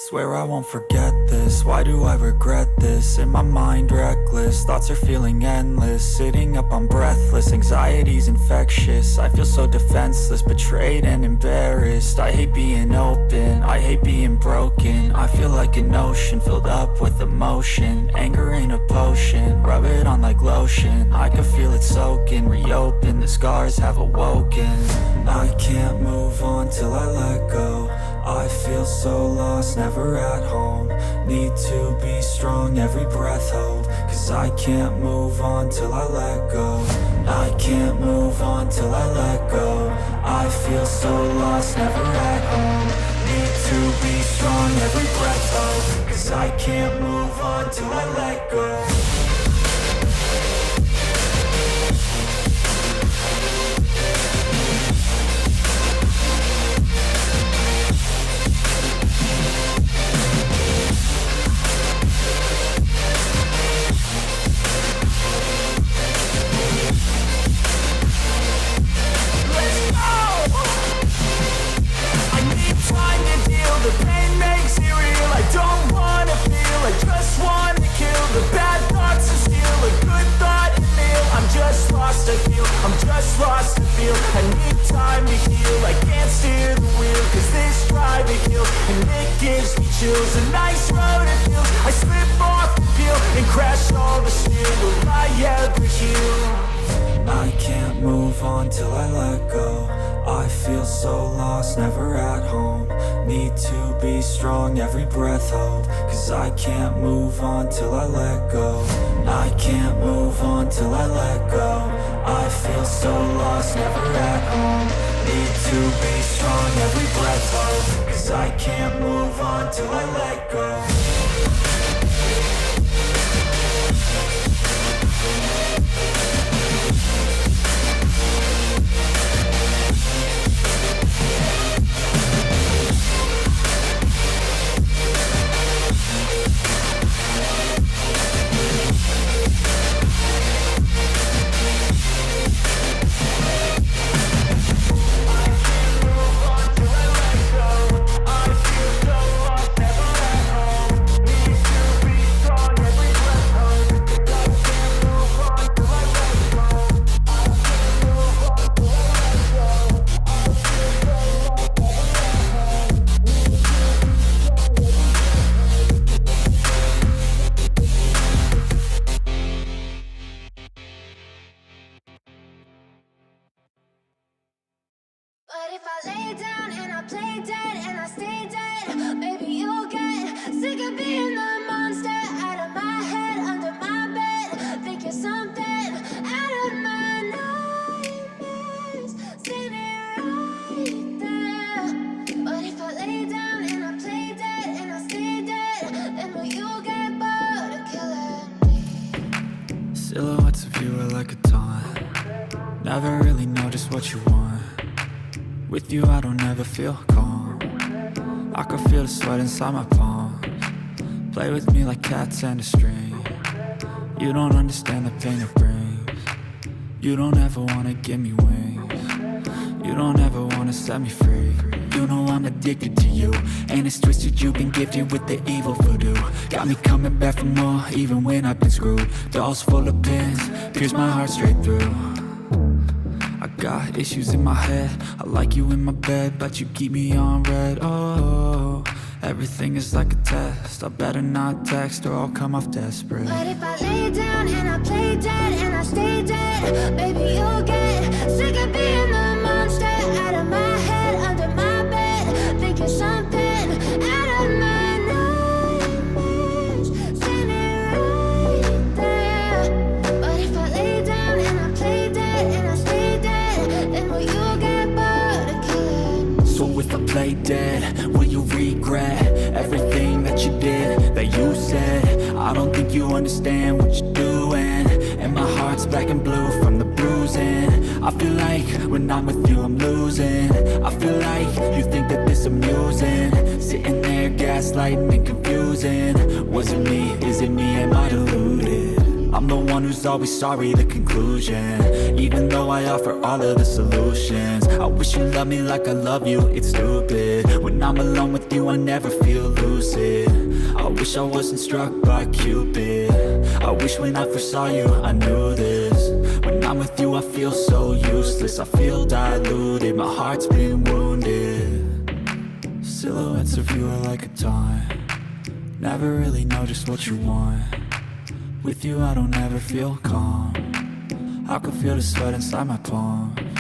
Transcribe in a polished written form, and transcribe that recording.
Swear I won't forget this, why do I regret this? In my mind reckless, thoughts are feeling endless. Sitting up I'm breathless, anxiety's infectious. I feel so defenseless, betrayed and embarrassed. I hate being open, I hate being broken. I feel like an ocean filled up with emotion. Anger ain't a potion, rub it on like lotion. I can feel it soaking, reopen, the scars have awoken. I can't move on till I let go. I feel so lost, never at home. Need to be strong, every breath hold. Cause I can't move on till I let go. I can't move on till I let go. I feel so lost, never at home. Need to be strong, every breath hold. Cause I can't move on till I let go. The pain makes it real. I don't wanna feel, I just wanna kill. The bad thoughts are still a good thought and meal. I'm just lost, I feel, I'm just lost to feel. I need time to heal, I can't steer the wheel. Cause this drive it kills, and it gives me chills. A nice road it feels, I slip off the peel and crash all the steel. Will I ever heal? I can't move on till I let go. I feel so lost, never at home. Need to be strong, every breath hold. Cause I can't move on till I let go. I can't move on till I let go. I feel so lost, never at home. Need to be strong, every breath hold. Cause I can't move on till I let go. But if I lay down and I play dead and I stay dead, maybe you'll get sick of being the monster out of my head, under my bed. Think you're something out of my nightmares, standing right there. But if I lay down and I play dead and I stay dead, then will you get bored of killing me? Silhouettes of you are like a taunt. Never really know just what you want. With you I don't ever feel calm. I can feel the sweat inside my palms. Play with me like cats and a string. You don't understand the pain it brings. You don't ever wanna give me wings. You don't ever wanna set me free. You know I'm addicted to you, and it's twisted, you've been gifted with the evil voodoo. Got me coming back for more, even when I've been screwed. Dolls full of pins, pierce my heart straight through. I got issues in my head, I like you in my bed, but you keep me on red. Oh, everything is like a test. I better not text or I'll come off desperate. But if I lay down and I play dead and I stay dead, maybe you'll get sick of being the monster out of my head, under my bed. Think you're something out of my nightmares, standing right there. But if I lay down and I play dead and I stay dead, then will you get bored of killing me? So if I play dead, will you regret everything that you did, that you said? I don't think you understand what you're doing, and my heart's black and blue from the bruising. I feel like when I'm with you I'm losing. I feel like you think that this amusing, sitting there gaslighting and confusing. Was it me? Is it me? Am I deluded? I'm the one who's always sorry, the conclusion. Even though I offer all of the solutions, I wish you loved me like I love you, it's stupid. When I'm alone with you, I never feel lucid. I wish I wasn't struck by Cupid. I wish when I first saw you, I knew this. When I'm with you, I feel so useless. I feel diluted, my heart's been wounded. Silhouettes of you are like a taunt. Never really know just what you want. With you I don't ever feel calm. I can feel the sweat inside my palms.